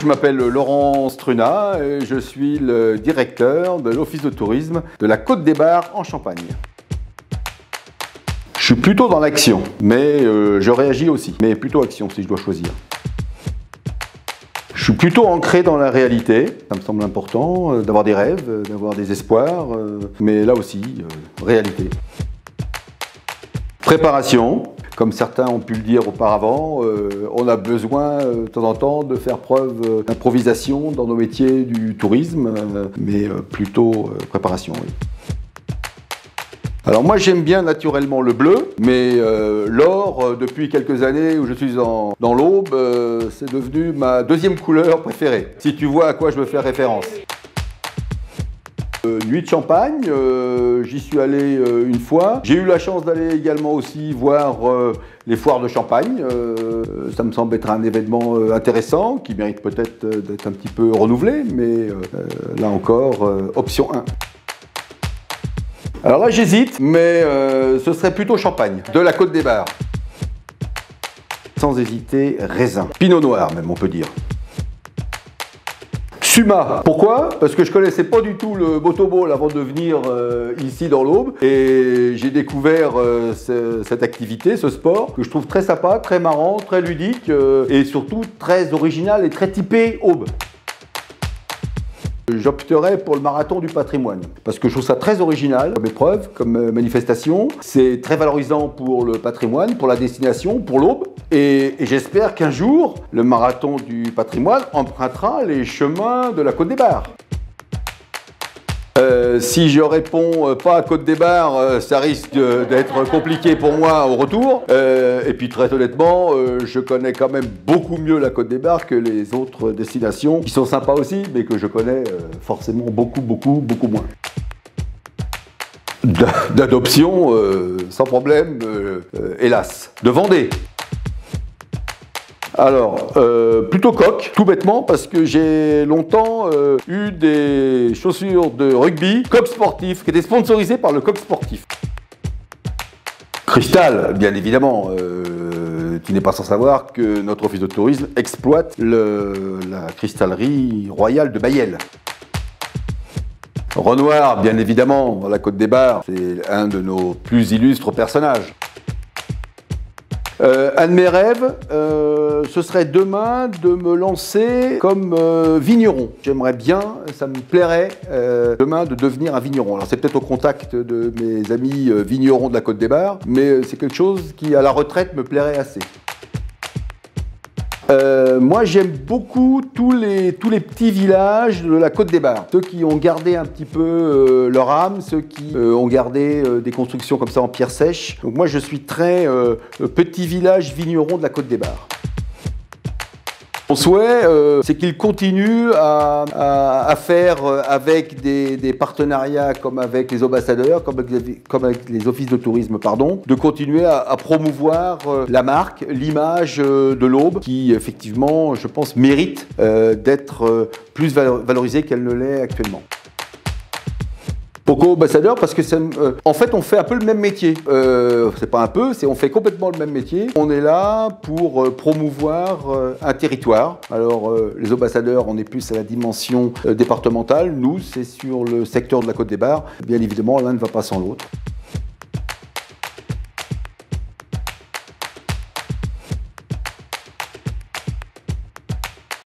Je m'appelle Laurent Struna et je suis le directeur de l'Office de tourisme de la Côte des Bars en Champagne. Je suis plutôt dans l'action, mais je réagis aussi, mais plutôt action si je dois choisir. Je suis plutôt ancré dans la réalité, ça me semble important, d'avoir des rêves, d'avoir des espoirs, mais là aussi, réalité. Préparation, comme certains ont pu le dire auparavant, on a besoin de temps en temps de faire preuve d'improvisation dans nos métiers du tourisme, mais plutôt préparation, oui. Alors moi j'aime bien naturellement le bleu, mais l'or, depuis quelques années où je suis dans l'Aube, c'est devenu ma deuxième couleur préférée, si tu vois à quoi je veux faire référence. Nuit de Champagne, j'y suis allé une fois. J'ai eu la chance d'aller également aussi voir les foires de Champagne. Ça me semble être un événement intéressant, qui mérite peut-être d'être un petit peu renouvelé, mais là encore, option 1. Alors là j'hésite, mais ce serait plutôt Champagne, de la Côte des Bars. Sans hésiter, raisin. Pinot noir même on peut dire. Suma. Pourquoi? Parce que je connaissais pas du tout le Motoball avant de venir ici dans l'Aube et j'ai découvert cette activité, ce sport que je trouve très sympa, très marrant, très ludique et surtout très original et très typé Aube. J'opterais pour le marathon du patrimoine parce que je trouve ça très original comme épreuve, comme manifestation. C'est très valorisant pour le patrimoine, pour la destination, pour l'Aube. Et j'espère qu'un jour, le marathon du patrimoine empruntera les chemins de la Côte des Bars. Si je réponds pas à Côte des Bars, ça risque d'être compliqué pour moi au retour. Et puis très honnêtement, je connais quand même beaucoup mieux la Côte des Bars que les autres destinations, qui sont sympas aussi, mais que je connais forcément beaucoup moins. D'adoption, sans problème, hélas. De Vendée. Alors, plutôt coq, tout bêtement, parce que j'ai longtemps eu des chaussures de rugby, coq sportif, qui étaient sponsorisées par le coq sportif. Cristal, bien évidemment, tu n'es pas sans savoir que notre office de tourisme exploite la cristallerie royale de Bailleul. Renoir, bien évidemment, dans la Côte des Bars, c'est un de nos plus illustres personnages. Un de mes rêves, ce serait demain de me lancer comme vigneron. J'aimerais bien, ça me plairait demain de devenir un vigneron. Alors c'est peut-être au contact de mes amis vignerons de la Côte des Bars, mais c'est quelque chose qui à la retraite me plairait assez. Moi j'aime beaucoup tous les petits villages de la Côte des Bars. Ceux qui ont gardé un petit peu leur âme, ceux qui ont gardé des constructions comme ça en pierre sèche. Donc moi je suis très petit village vigneron de la Côte des Bars. Mon souhait, c'est qu'ils continuent à faire avec des partenariats comme avec les ambassadeurs, comme avec les offices de tourisme, pardon, de continuer à promouvoir la marque, l'image de l'Aube, qui effectivement, je pense, mérite d'être plus valorisée qu'elle ne l'est actuellement. Pourquoi ambassadeur? Parce que en fait on fait un peu le même métier. C'est pas un peu, on fait complètement le même métier. On est là pour promouvoir un territoire. Alors les ambassadeurs, on est plus à la dimension départementale. Nous, c'est sur le secteur de la Côte des Bars. Bien évidemment, l'un ne va pas sans l'autre.